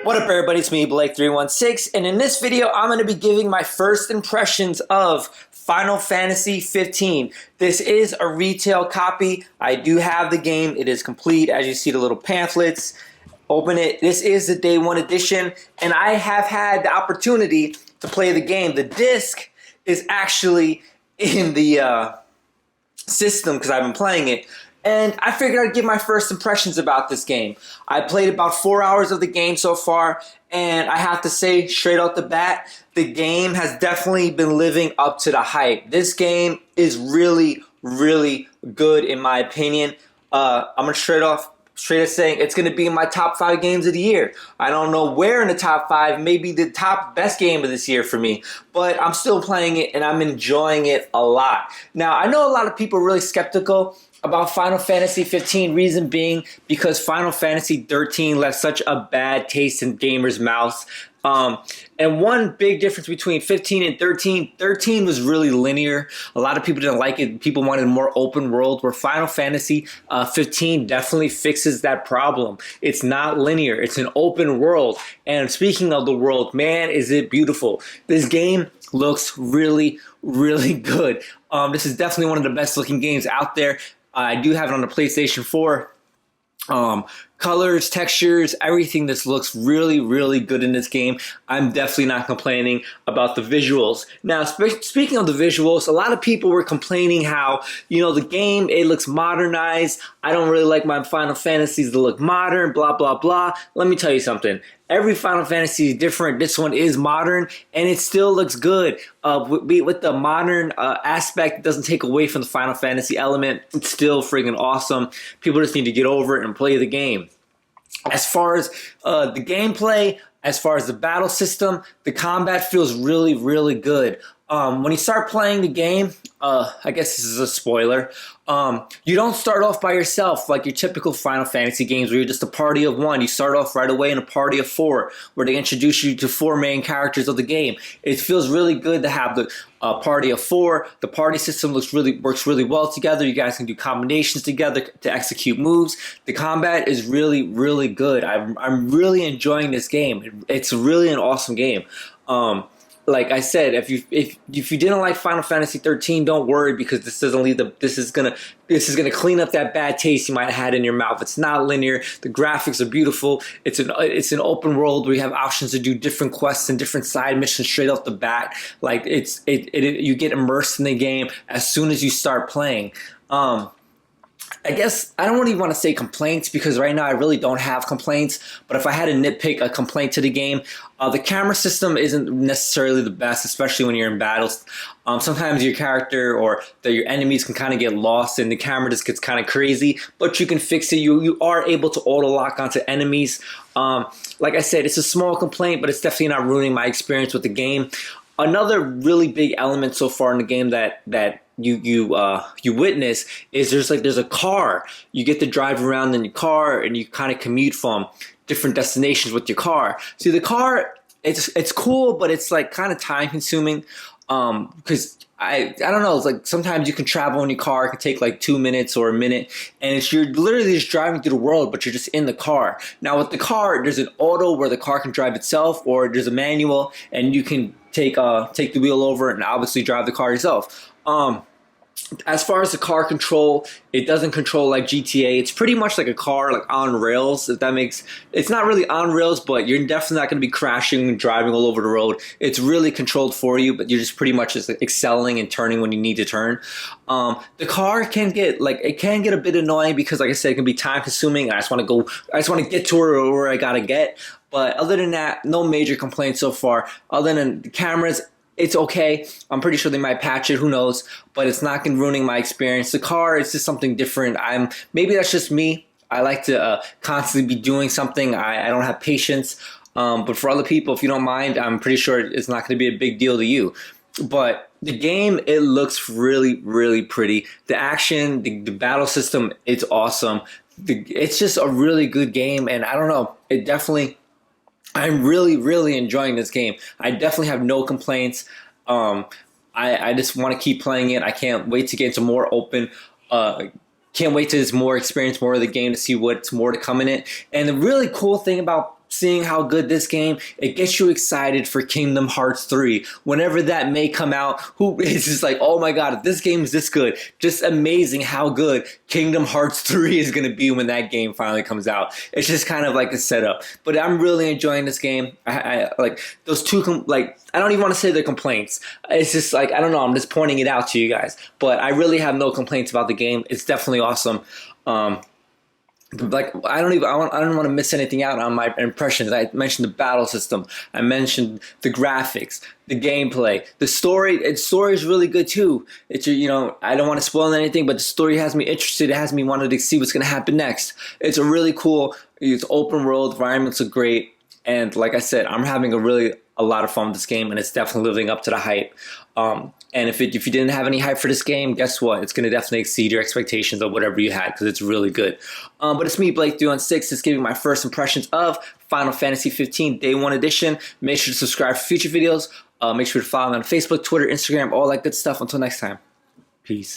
What up everybody, it's me Blake316, and in this video I'm going to be giving my first impressions of Final Fantasy 15. This is a retail copy. I do have the game. It is complete. As you see the little pamphlets, open it. This is the day one edition, and I have had the opportunity to play the game. The disc is actually in the system because I've been playing it. And I figured I'd give my first impressions about this game. I played about 4 hours of the game so far, and I have to say, straight off the bat, the game has definitely been living up to the hype. This game is really, really good in my opinion. I'm gonna straight up saying it's gonna be in my top 5 games of the year. I don't know where in the top 5, maybe the top best game of this year for me, but I'm still playing it and I'm enjoying it a lot. Now, I know a lot of people are really skeptical about Final Fantasy 15, reason being because Final Fantasy 13 left such a bad taste in gamers' mouths. And one big difference between 15 and 13 was really linear. A lot of people didn't like it. People wanted more open world, where Final Fantasy 15 definitely fixes that problem. It's not linear. It's an open world. And speaking of the world, man, is it beautiful. This game looks really, really good. This is definitely one of the best looking games out there. I do have it on the PlayStation 4. Colors, textures, everything. This looks really, really good in this game. I'm definitely not complaining about the visuals. Now, speaking of the visuals, a lot of people were complaining how, you know, the game, it looks modernized. I don't really like my Final Fantasies to look modern, blah, blah, blah. Let me tell you something. Every Final Fantasy is different. This one is modern, and it still looks good. With the modern aspect, it doesn't take away from the Final Fantasy element. It's still friggin' awesome. People just need to get over it and play the game. As far as the gameplay, as far as the battle system, the combat feels really, really good. When you start playing the game, I guess this is a spoiler, you don't start off by yourself like your typical Final Fantasy games where you're just a party of 1. You start off right away in a party of 4 where they introduce you to 4 main characters of the game. It feels really good to have the party of 4. The party system works really well together. You guys can do combinations together to execute moves. The combat is really, really good. I'm really enjoying this game. It's really an awesome game. Like I said, if you didn't like Final Fantasy 13, don't worry, because this doesn't leave this is gonna clean up that bad taste you might have had in your mouth. It's not linear. The graphics are beautiful. It's an open world where you have options to do different quests and different side missions straight off the bat. Like you get immersed in the game as soon as you start playing. I guess I don't really want to say complaints, because right now I really don't have complaints. But if I had to nitpick a complaint to the game, the camera system isn't necessarily the best, especially when you're in battles. Sometimes your character or your enemies can kind of get lost and the camera just gets kind of crazy, but you can fix it. You are able to auto lock onto enemies. Like I said, it's a small complaint, but it's definitely not ruining my experience with the game. Another really big element so far in the game that you witness is there's a car. You get to drive around in your car and you kind of commute from different destinations with your car. See, the car, it's cool, but it's like kind of time consuming, because I don't know, it's like sometimes you can travel in your car, it can take like 2 minutes or a minute, and you're literally just driving through the world, but you're just in the car. Now with the car, there's an auto where the car can drive itself, or there's a manual and you can take the wheel over and obviously drive the car yourself. As far as the car control, it doesn't control like GTA. It's pretty much like a car, like on rails, if that makes... It's not really on rails, but you're definitely not going to be crashing and driving all over the road. It's really controlled for you, but you're just pretty much just excelling and turning when you need to turn. The car can get a bit annoying because, like I said, it can be time consuming. I just want to get to where I gotta get. But other than that, no major complaints so far. Other than the cameras, it's okay. I'm pretty sure they might patch it. Who knows? But it's not ruining my experience. The car is just something different. Maybe that's just me. I like to constantly be doing something. I don't have patience. But for other people, if you don't mind, I'm pretty sure it's not going to be a big deal to you. But the game, it looks really, really pretty. The action, the battle system, it's awesome. It's just a really good game. And I don't know. I'm really, really enjoying this game. I definitely have no complaints. I just want to keep playing it. I can't wait to get into more open Can't wait to more experience more of the game to see what's more to come in it. And the really cool thing about seeing how good this game, it gets you excited for Kingdom Hearts 3. Whenever that may come out, it's just like, oh my god, if this game is this good, just amazing how good Kingdom Hearts 3 is going to be when that game finally comes out. It's just kind of like a setup. But I'm really enjoying this game. I like those two, I don't even want to say they're complaints. It's just like, I don't know, I'm just pointing it out to you guys. But I really have no complaints about the game. It's definitely awesome. Like I don't want to miss anything out on my impressions. I mentioned the battle system. I mentioned the graphics, the gameplay, the story. The story is really good too. It's, you know, I don't want to spoil anything, but the story has me interested. It has me wanting to see what's going to happen next. It's a really cool. It's open world. Environments are great, and like I said, I'm having a lot of fun with this game, and it's definitely living up to the hype. And if you didn't have any hype for this game, guess what? It's going to definitely exceed your expectations of whatever you had, because it's really good. But it's me, Blake316, just giving my first impressions of Final Fantasy 15 Day 1 Edition. Make sure to subscribe for future videos. Make sure to follow me on Facebook, Twitter, Instagram, all that good stuff. Until next time, peace.